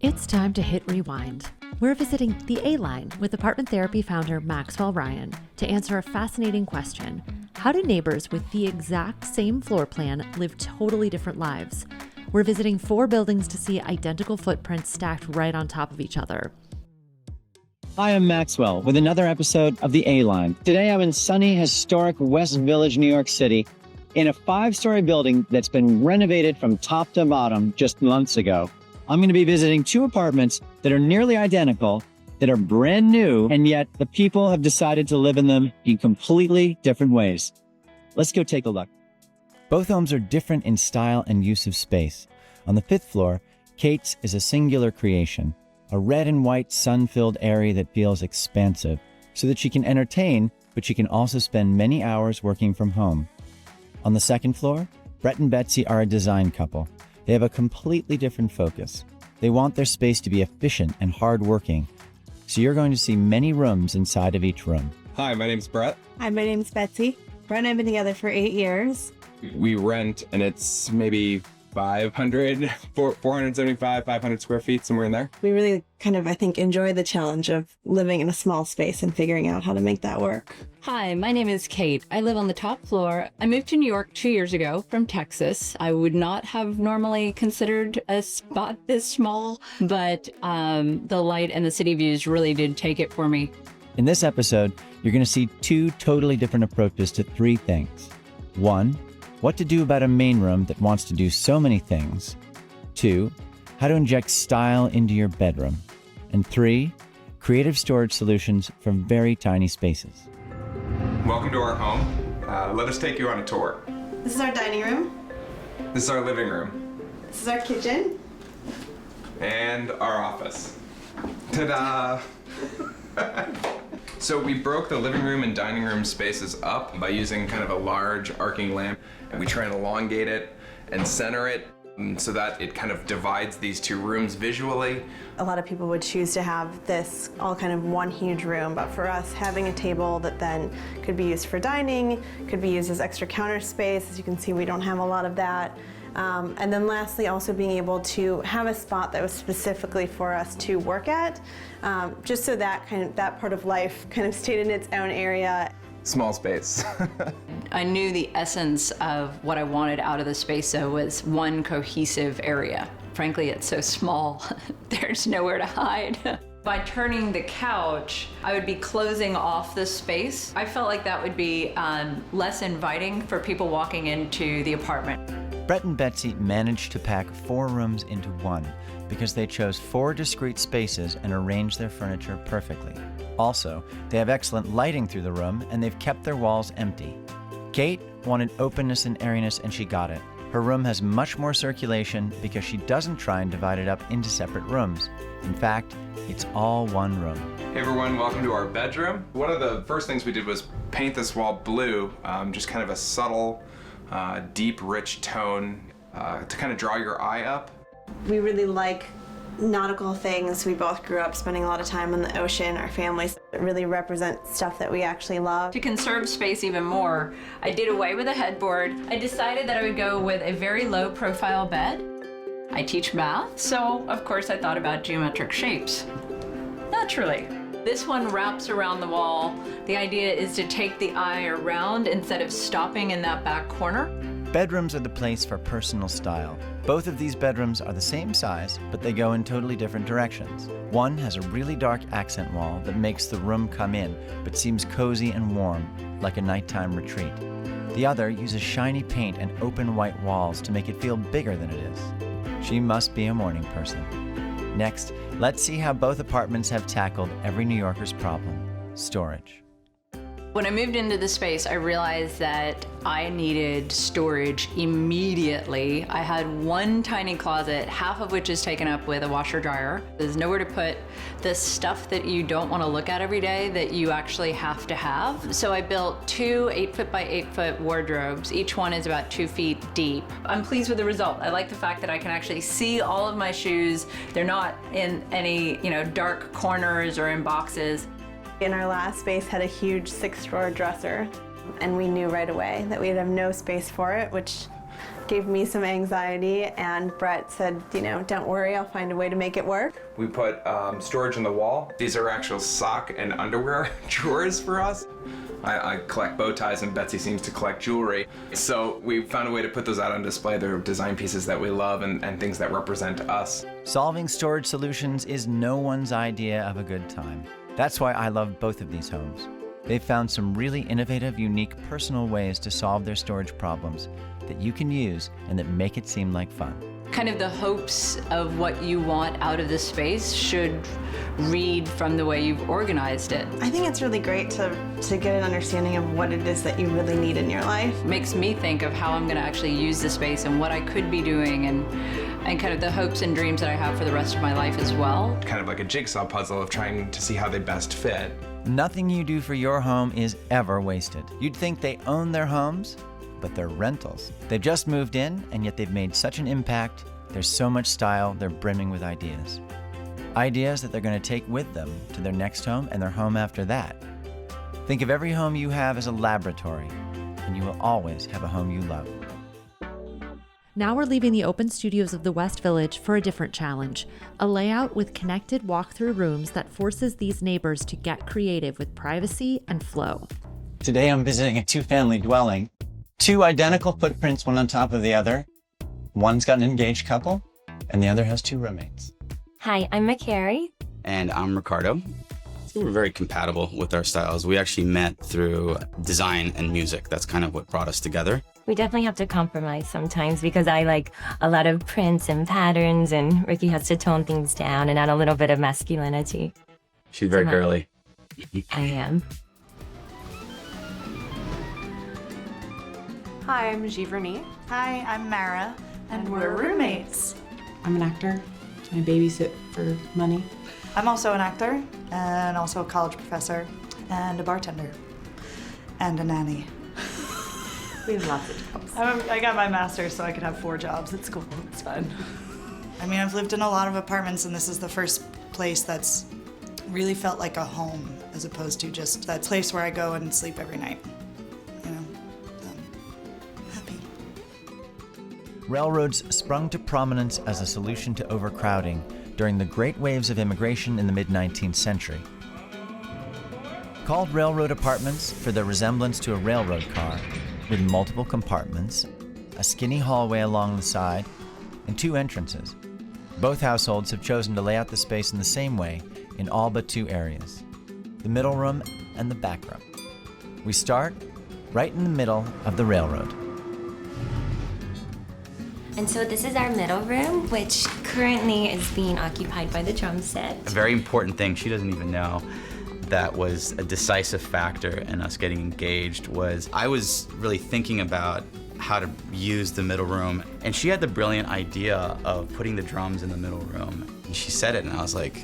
It's time to hit rewind. We're visiting the A-Line with apartment therapy founder Maxwell Ryan to answer a fascinating question. How do neighbors with the exact same floor plan live totally different lives? We're visiting 4 buildings to see identical footprints stacked right on top of each other. Hi, I'm Maxwell with another episode of the A-Line. Today I'm in sunny, historic West Village, New York City, in a 5-story building that's been renovated from top to bottom just months ago. I'm going to be visiting 2 apartments that are nearly identical, that are brand new, and yet the people have decided to live in them in completely different ways. Let's go take a look. Both homes are different in style and use of space. On the 5th floor, Kate's is a singular creation, a red and white sun-filled area that feels expansive, so that she can entertain, but she can also spend many hours working from home. On the 2nd floor, Brett and Betsy are a design couple. They have a completely different focus. They want their space to be efficient and hardworking, so you're going to see many rooms inside of each room. Hi, my name's Brett. Hi, my name's Betsy. Brett and I have been together for 8 years. We rent, and it's maybe 475, 500 square feet, somewhere in there. We really I think, enjoy the challenge of living in a small space and figuring out how to make that work. Hi, my name is Kate. I live on the top floor. I moved to New York 2 years ago from Texas. I would not have normally considered a spot this small, but the light and the city views really did take it for me. In this episode, you're going to see 2 totally different approaches to 3 things. 1, what to do about a main room that wants to do so many things. 2, how to inject style into your bedroom. And 3, creative storage solutions for very tiny spaces. Welcome to our home. Let us take you on a tour. This is our dining room. This is our living room. This is our kitchen. And our office. Ta-da! So we broke the living room and dining room spaces up by using kind of a large arcing lamp. And we try and elongate it and center it so that it kind of divides these 2 rooms visually. A lot of people would choose to have this all kind of one huge room, but for us, having a table that then could be used for dining, could be used as extra counter space. As you can see, we don't have a lot of that. And then lastly, also being able to have a spot that was specifically for us to work at, just so that that part of life kind of stayed in its own area. Small space. I knew the essence of what I wanted out of the space, so was one cohesive area. Frankly, it's so small, there's nowhere to hide. By turning the couch, I would be closing off the space. I felt like that would be less inviting for people walking into the apartment. Brett and Betsy managed to pack 4 rooms into 1 because they chose 4 discrete spaces and arranged their furniture perfectly. Also, they have excellent lighting through the room, and they've kept their walls empty. Kate wanted openness and airiness, and she got it. Her room has much more circulation because she doesn't try and divide it up into separate rooms. In fact, it's all one room. Hey everyone, welcome to our bedroom. One of the first things we did was paint this wall blue, just kind of a subtle, deep, rich tone to kind of draw your eye up. We really like nautical things. We both grew up spending a lot of time on the ocean. Our families really represent stuff that we actually love. To conserve space even more, I did away with a headboard. I decided that I would go with a very low profile bed. I teach math, so of course I thought about geometric shapes. Naturally. This one wraps around the wall. The idea is to take the eye around instead of stopping in that back corner. Bedrooms are the place for personal style. Both of these bedrooms are the same size, but they go in totally different directions. One has a really dark accent wall that makes the room come in, but seems cozy and warm, like a nighttime retreat. The other uses shiny paint and open white walls to make it feel bigger than it is. She must be a morning person. Next, let's see how both apartments have tackled every New Yorker's problem: storage. When I moved into the space, I realized that I needed storage immediately. I had one tiny closet, half of which is taken up with a washer dryer. There's nowhere to put the stuff that you don't want to look at every day that you actually have to have. So I built 2 8-foot by 8-foot wardrobes. Each one is about 2 feet deep. I'm pleased with the result. I like the fact that I can actually see all of my shoes. They're not in any, dark corners or in boxes. In our last space had a huge 6-drawer dresser, and we knew right away that we'd have no space for it, which Gave me some anxiety, and Brett said, don't worry, I'll find a way to make it work. We put storage on the wall. These are actual sock and underwear drawers for us. I collect bow ties, and Betsy seems to collect jewelry. So we found a way to put those out on display. They're design pieces that we love and things that represent us. Solving storage solutions is no one's idea of a good time. That's why I love both of these homes. They've found some really innovative, unique, personal ways to solve their storage problems that you can use and that make it seem like fun. Kind of the hopes of what you want out of the space should read from the way you've organized it. I think it's really great to get an understanding of what it is that you really need in your life. It makes me think of how I'm going to actually use the space and what I could be doing, and kind of the hopes and dreams that I have for the rest of my life as well. Kind of like a jigsaw puzzle of trying to see how they best fit. Nothing you do for your home is ever wasted. You'd think they own their homes, but they're rentals. They've just moved in, and yet they've made such an impact. There's so much style, they're brimming with ideas. Ideas that they're going to take with them to their next home and their home after that. Think of every home you have as a laboratory, and you will always have a home you love. Now we're leaving the open studios of the West Village for a different challenge, a layout with connected walk-through rooms that forces these neighbors to get creative with privacy and flow. Today I'm visiting a 2-family dwelling. 2 identical footprints, one on top of the other. One's got an engaged couple, and the other has 2 roommates. Hi, I'm McCary. And I'm Ricardo. We're very compatible with our styles. We actually met through design and music. That's kind of what brought us together. We definitely have to compromise sometimes because I like a lot of prints and patterns, and Ricky has to tone things down and add a little bit of masculinity. She's very girly. I am. Hi, I'm Giverny. Hi, I'm Mara, and we're roommates. I'm an actor. I babysit for money. I'm also an actor, and also a college professor, and a bartender, and a nanny. We have lots of jobs. I got my master's so I could have 4 jobs at school. It's fun. I mean, I've lived in a lot of apartments, and this is the first place that's really felt like a home, as opposed to just that place where I go and sleep every night. Happy. Railroads sprung to prominence as a solution to overcrowding during the great waves of immigration in the mid-19th century. Called railroad apartments for their resemblance to a railroad car, with multiple compartments, a skinny hallway along the side, and 2 entrances. Both households have chosen to lay out the space in the same way in all but 2 areas, the middle room and the back room. We start right in the middle of the railroad. And so this is our middle room, which currently is being occupied by the drum set. A very important thing she doesn't even know that was a decisive factor in us getting engaged was I was really thinking about how to use the middle room, and she had the brilliant idea of putting the drums in the middle room. And she said it, and I was like,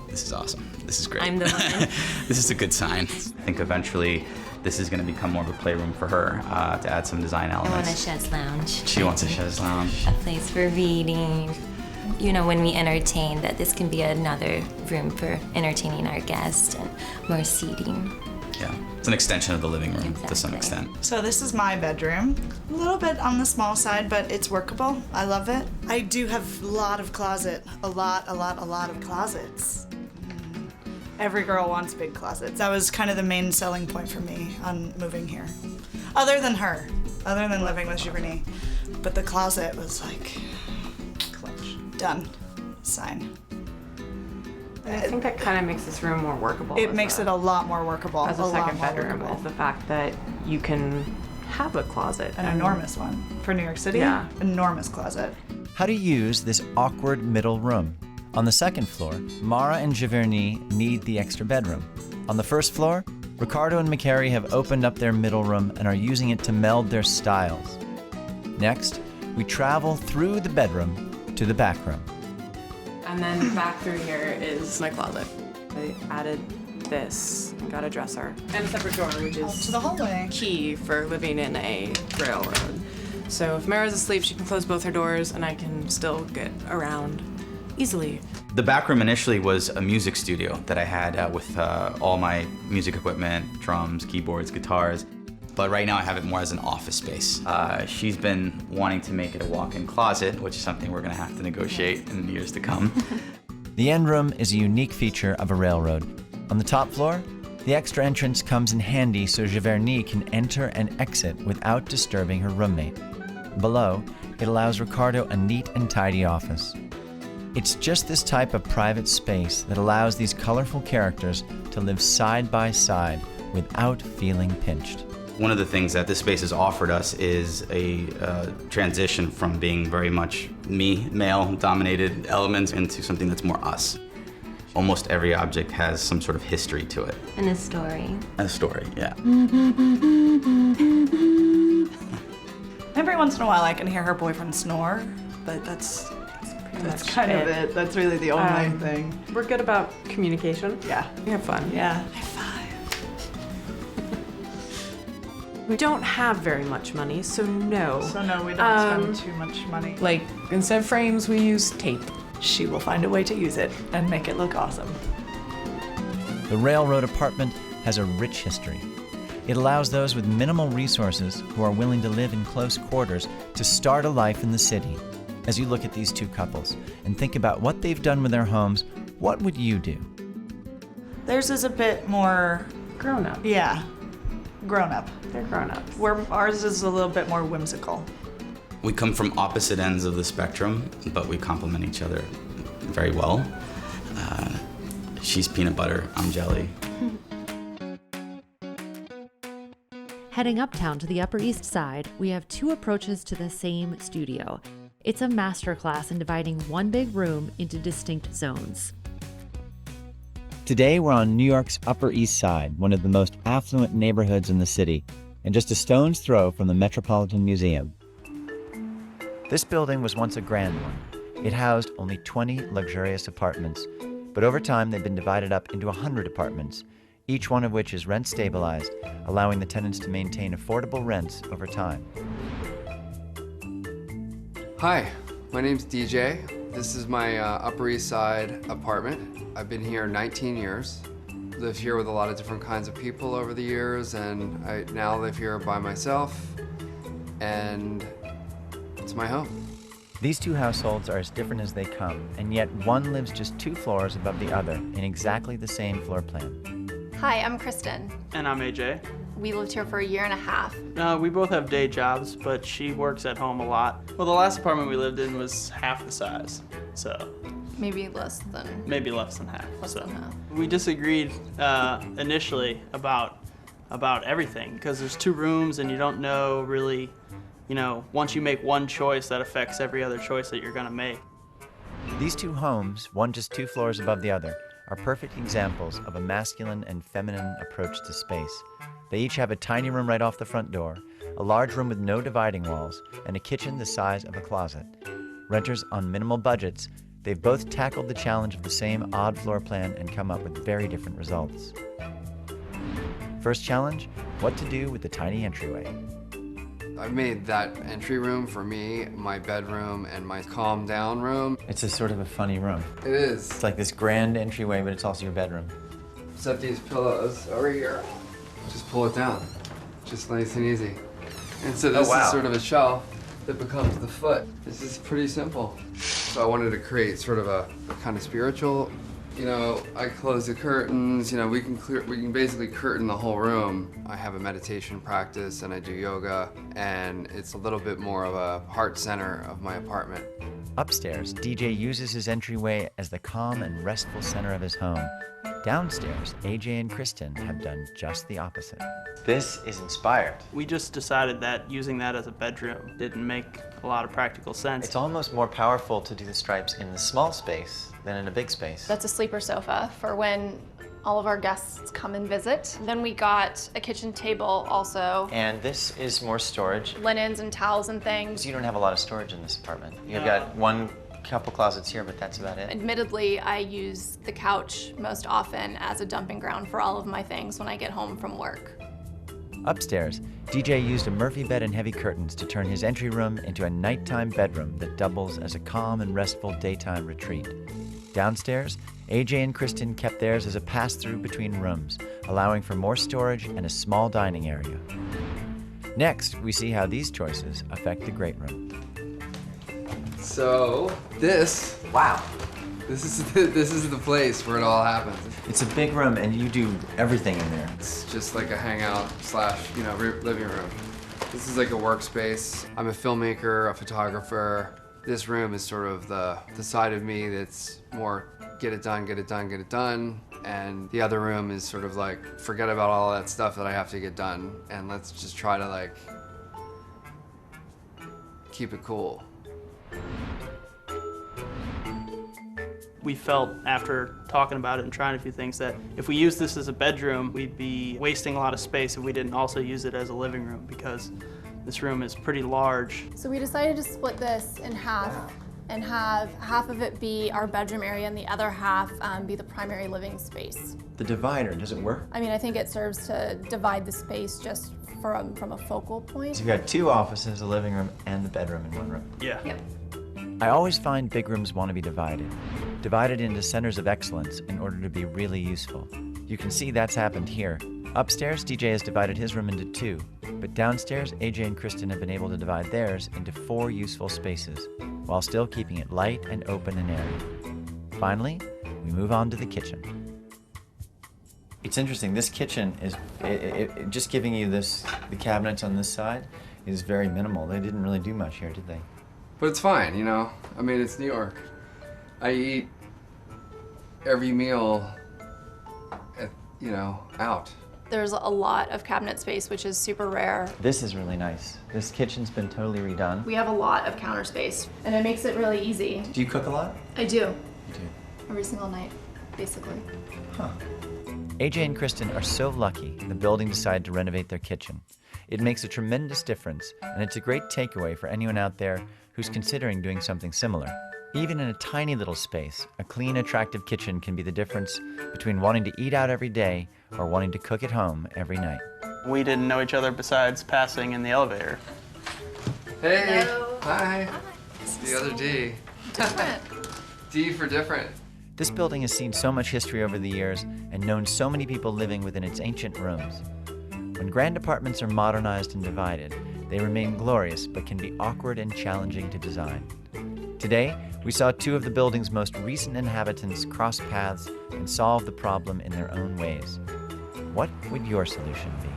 this is awesome. This is great. I'm the one. This is a good sign. I think eventually this is going to become more of a playroom for her to add some design I want a elements. chaise lounge. She wants a chaise lounge. A place for reading. You know, when we entertain, that this can be another room for entertaining our guests and more seating. Yeah, it's an extension of the living room to some Exactly. extent. So this is my bedroom. A little bit on the small side, but it's workable. I love it. I do have a lot of closet. A lot of closets. Every girl wants big closets. That was kind of the main selling point for me on moving here. Other than living with Giverny. But the closet was like, done. Sign. And I think that kind of makes this room more workable. It makes it a lot more workable. as a lot second more bedroom workable. is the fact that you can have a closet. An enormous one. For New York City, Yeah. enormous closet. How to use this awkward middle room. On the second floor, Mara and Giverny need the extra bedroom. On the first floor, Ricardo and McCary have opened up their middle room and are using it to meld their styles. Next, we travel through the bedroom to the back room. And then back through here is my closet. I added this, got a dresser, and a separate door, which is To the hallway. key for living in a railroad. So if Mara's asleep, she can close both her doors and I can still get around easily. The back room initially was a music studio that I had with all my music equipment, drums, keyboards, guitars. but right now I have it more as an office space. She's been wanting to make it a walk-in closet, which is something we're gonna have to negotiate in the years to come. The end room is a unique feature of a railroad. On the top floor, the extra entrance comes in handy so Giverny can enter and exit without disturbing her roommate. Below, it allows Ricardo a neat and tidy office. It's just this type of private space that allows these colorful characters to live side by side without feeling pinched. One of the things that this space has offered us is a transition from being very much me, male-dominated elements into something that's more us. Almost every object has some sort of history to it. And a story. A story, yeah. Every once in a while I can hear her boyfriend snore, but that's kind of it. That's really the only thing. We're good about communication. Yeah. We have fun. Yeah. We don't have very much money, so no. So no, we don't spend too much money. Like, instead of frames, we use tape. She will find a way to use it and make it look awesome. The railroad apartment has a rich history. It allows those with minimal resources who are willing to live in close quarters to start a life in the city. As you look at these two couples and think about what they've done with their homes, what would you do? Theirs is a bit more Grown up. Yeah, grown up. They're grown ups. Where ours is a little bit more whimsical. We come from opposite ends of the spectrum, but we complement each other very well. She's peanut butter, I'm jelly. Heading uptown to the Upper East Side, we have two approaches to the same studio. It's a masterclass in dividing one big room into distinct zones. Today, we're on New York's Upper East Side, one of the most affluent neighborhoods in the city, and just a stone's throw from the Metropolitan Museum. This building was once a grand one. It housed only 20 luxurious apartments, but over time they've been divided up into 100 apartments, each one of which is rent stabilized, allowing the tenants to maintain affordable rents over time. Hi, my name's DJ. This is my Upper East Side apartment. I've been here 19 years. Lived here with a lot of different kinds of people over the years, and I now live here by myself, and it's my home. These two households are as different as they come, and yet one lives just 2 floors above the other in exactly the same floor plan. Hi, I'm Christin. And I'm AJ. We lived here for a year and a half. We both have day jobs, but she works at home a lot. Well, the last apartment we lived in was half the size, so. Maybe less than. Maybe less than half. Less than half. We disagreed initially about everything, because there's 2 rooms and you don't know really, once you make one choice, that affects every other choice that you're gonna make. These 2 homes, one just 2 floors above the other, are perfect examples of a masculine and feminine approach to space. They each have a tiny room right off the front door, a large room with no dividing walls, and a kitchen the size of a closet. Renters on minimal budgets, they've both tackled the challenge of the same odd floor plan and come up with very different results. First challenge, what to do with the tiny entryway. I've made that entry room for me, my bedroom, and my calm down room. It's a sort of a funny room. It is. It's like this grand entryway, but it's also your bedroom. Set these pillows over here. Just pull it down. Just nice and easy. And so this is sort of a shelf that becomes the foot. This is pretty simple. So I wanted to create sort of a kind of spiritual, I close the curtains, we can basically curtain the whole room. I have a meditation practice and I do yoga, and it's a little bit more of a heart center of my apartment. Upstairs, DJ uses his entryway as the calm and restful center of his home. Downstairs, AJ and Christin have done just the opposite. This is inspired. We just decided that using that as a bedroom didn't make a lot of practical sense. It's almost more powerful to do the stripes in the small space than in a big space. That's a sleeper sofa for when all of our guests come and visit. Then we got a kitchen table also. And this is more storage. Linens and towels and things. You don't have a lot of storage in this apartment. You've got one couple closets here, but that's about it. Admittedly, I use the couch most often as a dumping ground for all of my things when I get home from work. Upstairs, DJ used a Murphy bed and heavy curtains to turn his entry room into a nighttime bedroom that doubles as a calm and restful daytime retreat. Downstairs, AJ and Christin kept theirs as a pass-through between rooms, allowing for more storage and a small dining area. Next, we see how these choices affect the great room. So this is the place where it all happens. It's a big room, and you do everything in there. It's just like a hangout / living room. This is like a workspace. I'm a filmmaker, a photographer. This room is sort of the side of me that's more get it done, get it done, get it done. And the other room is sort of like, forget about all that stuff that I have to get done, and let's just try to like keep it cool. We felt, after talking about it and trying a few things, that if we used this as a bedroom, we'd be wasting a lot of space if we didn't also use it as a living room, because this room is pretty large. So we decided to split this in half and have half of it be our bedroom area and the other half be the primary living space. The divider, does it work? I mean, I think it serves to divide the space just from a focal point. So you've got 2 offices, a living room, and the bedroom in one room. Yeah. Yep. I always find big rooms want to be divided into centers of excellence in order to be really useful. You can see that's happened here. Upstairs, DJ has divided his room into 2, but downstairs, AJ and Christin have been able to divide theirs into 4 useful spaces, while still keeping it light and open and airy. Finally, we move on to the kitchen. It's interesting, this kitchen is, just giving you the cabinets on this side is very minimal. They didn't really do much here, did they? But it's fine, you know? I mean, it's New York. I eat every meal, out. There's a lot of cabinet space, which is super rare. This is really nice. This kitchen's been totally redone. We have a lot of counter space, and it makes it really easy. Do you cook a lot? I do. You do. Every single night, basically. Huh. AJ and Christin are so lucky the building decided to renovate their kitchen. It makes a tremendous difference, and it's a great takeaway for anyone out there who's considering doing something similar. Even in a tiny little space, a clean, attractive kitchen can be the difference between wanting to eat out every day or wanting to cook at home every night. We didn't know each other besides passing in the elevator. Hey, Hello. hi. It's the other D. Different. D for different. This building has seen so much history over the years and known so many people living within its ancient rooms. When grand apartments are modernized and divided, they remain glorious but can be awkward and challenging to design. Today, we saw 2 of the building's most recent inhabitants cross paths and solve the problem in their own ways. What would your solution be?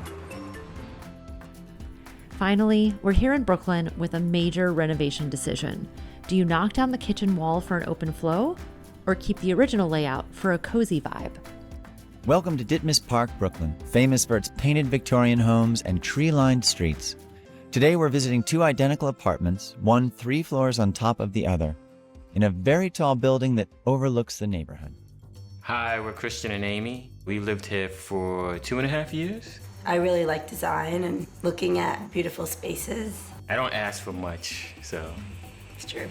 Finally, we're here in Brooklyn with a major renovation decision. Do you knock down the kitchen wall for an open flow, or keep the original layout for a cozy vibe? Welcome to Ditmas Park, Brooklyn, famous for its painted Victorian homes and tree-lined streets. Today we're visiting 2 identical apartments, one 3 floors on top of the other, in a very tall building that overlooks the neighborhood. Hi, we're Christian and Amy. We lived here for 2.5 years. I really like design and looking at beautiful spaces. I don't ask for much, so. It's true.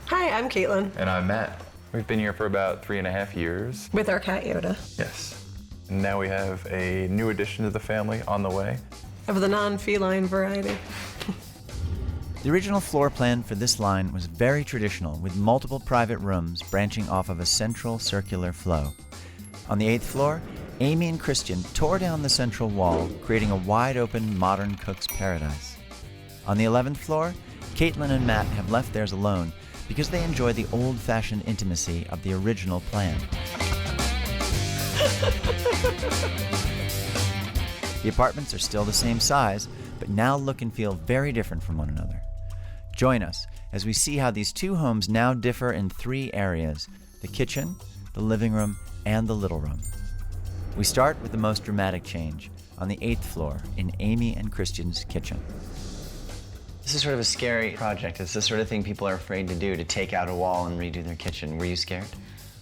Hi, I'm Caitlyn. And I'm Matt. We've been here for about 3.5 years. With our cat Yoda. Yes. And now we have a new addition to the family on the way. Of the non-feline variety. The original floor plan for this line was very traditional, with multiple private rooms branching off of a central circular flow. On the 8th floor, Amy and Christian tore down the central wall, creating a wide-open modern cook's paradise. On the 11th floor, Caitlyn and Matt have left theirs alone because they enjoy the old-fashioned intimacy of the original plan. The apartments are still the same size, but now look and feel very different from one another. Join us as we see how these 2 homes now differ in 3 areas: the kitchen, the living room, and the little room. We start with the most dramatic change, on the 8th floor in Amy and Christian's kitchen. This is sort of a scary project. It's the sort of thing people are afraid to do, to take out a wall and redo their kitchen. Were you scared?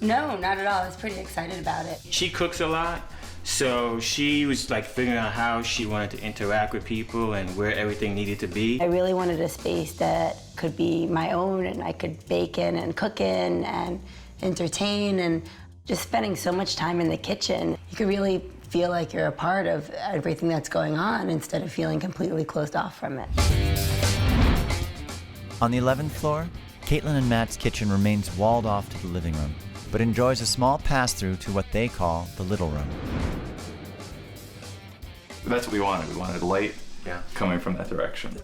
No, not at all. I was pretty excited about it. She cooks a lot, so she was like figuring out how she wanted to interact with people and where everything needed to be. I really wanted a space that could be my own and I could bake in and cook in and entertain, and just spending so much time in the kitchen, you could really feel like you're a part of everything that's going on instead of feeling completely closed off from it. On the 11th floor, Caitlyn and Matt's kitchen remains walled off to the living room, but enjoys a small pass-through to what they call the little room. That's what we wanted. We wanted light coming from that direction.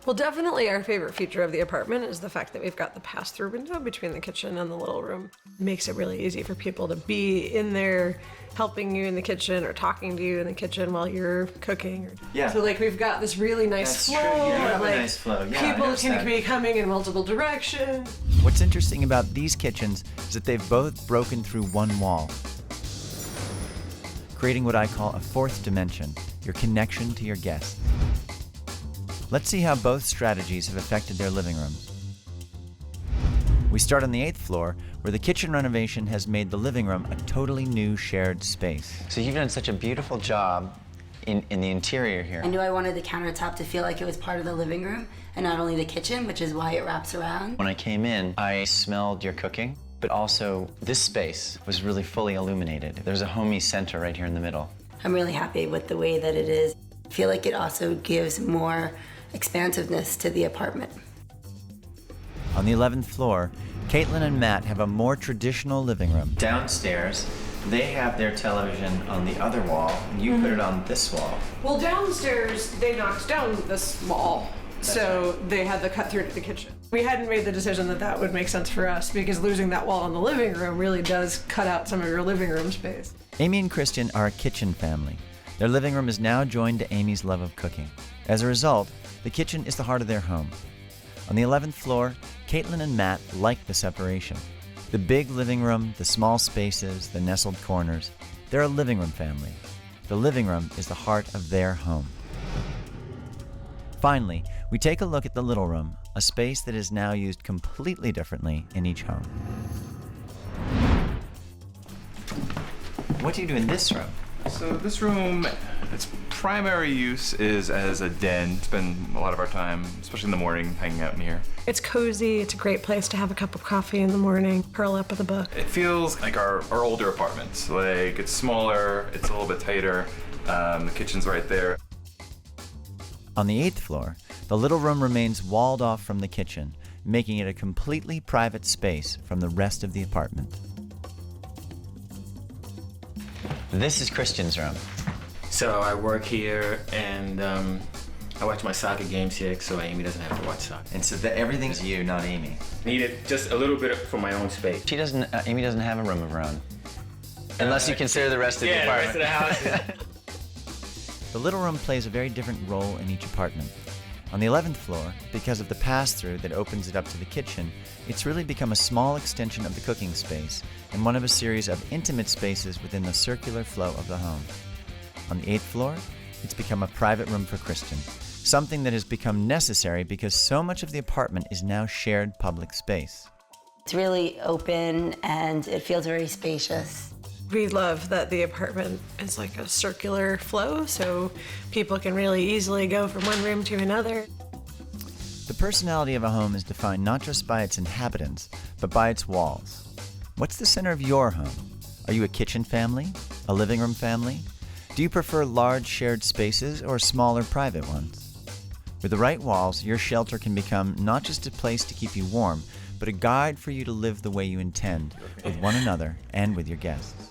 Well, definitely our favorite feature of the apartment is the fact that we've got the pass-through window between the kitchen and the little room. It makes it really easy for people to be in there helping you in the kitchen or talking to you in the kitchen while you're cooking. Yeah. So like we've got this really nice flow. True. You and, have like, a nice flow. Yeah, people can be coming in multiple directions. What's interesting about these kitchens is that they've both broken through one wall, creating what I call a fourth dimension, your connection to your guests. Let's see how both strategies have affected their living rooms. We start on the 8th floor, where the kitchen renovation has made the living room a totally new shared space. So you've done such a beautiful job in the interior here. I knew I wanted the countertop to feel like it was part of the living room and not only the kitchen, which is why it wraps around. When I came in, I smelled your cooking, but also this space was really fully illuminated. There's a homey center right here in the middle. I'm really happy with the way that it is. I feel like it also gives more expansiveness to the apartment. On the 11th floor, Caitlyn and Matt have a more traditional living room. Downstairs, they have their television on the other wall, and you put it on this wall. Well, downstairs they knocked down this wall, so they had the cut through to the kitchen. We hadn't made the decision that that would make sense for us because losing that wall in the living room really does cut out some of your living room space. Amy and Christin are a kitchen family. Their living room is now joined to Amy's love of cooking. As a result, the kitchen is the heart of their home. On the 11th floor, Caitlyn and Matt like the separation. The big living room, the small spaces, the nestled corners. They're a living room family. The living room is the heart of their home. Finally, we take a look at the little room, a space that is now used completely differently in each home. What do you do in this room? So this room, its primary use is as a den. Spend a lot of our time, especially in the morning, hanging out in here. It's cozy, it's a great place to have a cup of coffee in the morning, curl up with a book. It feels like our older apartments. Like, it's smaller, it's a little bit tighter, the kitchen's right there. On the 8th floor, the little room remains walled off from the kitchen, making it a completely private space from the rest of the apartment. This is Christian's room. So I work here, and I watch my soccer games here, so Amy doesn't have to watch soccer. And so everything's you, not Amy. Needed just a little bit for my own space. Amy doesn't have a room of her own. Unless you consider the rest of the apartment. The rest of the house. The little room plays a very different role in each apartment. On the 11th floor, because of the pass-through that opens it up to the kitchen, it's really become a small extension of the cooking space and one of a series of intimate spaces within the circular flow of the home. On the 8th floor, it's become a private room for Christin, something that has become necessary because so much of the apartment is now shared public space. It's really open and it feels very spacious. We love that the apartment is like a circular flow, so people can really easily go from one room to another. The personality of a home is defined not just by its inhabitants, but by its walls. What's the center of your home? Are you a kitchen family? A living room family? Do you prefer large shared spaces or smaller private ones? With the right walls, your shelter can become not just a place to keep you warm, but a guide for you to live the way you intend, with one another and with your guests.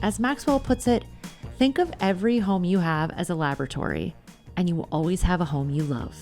As Maxwell puts it, think of every home you have as a laboratory, and you will always have a home you love.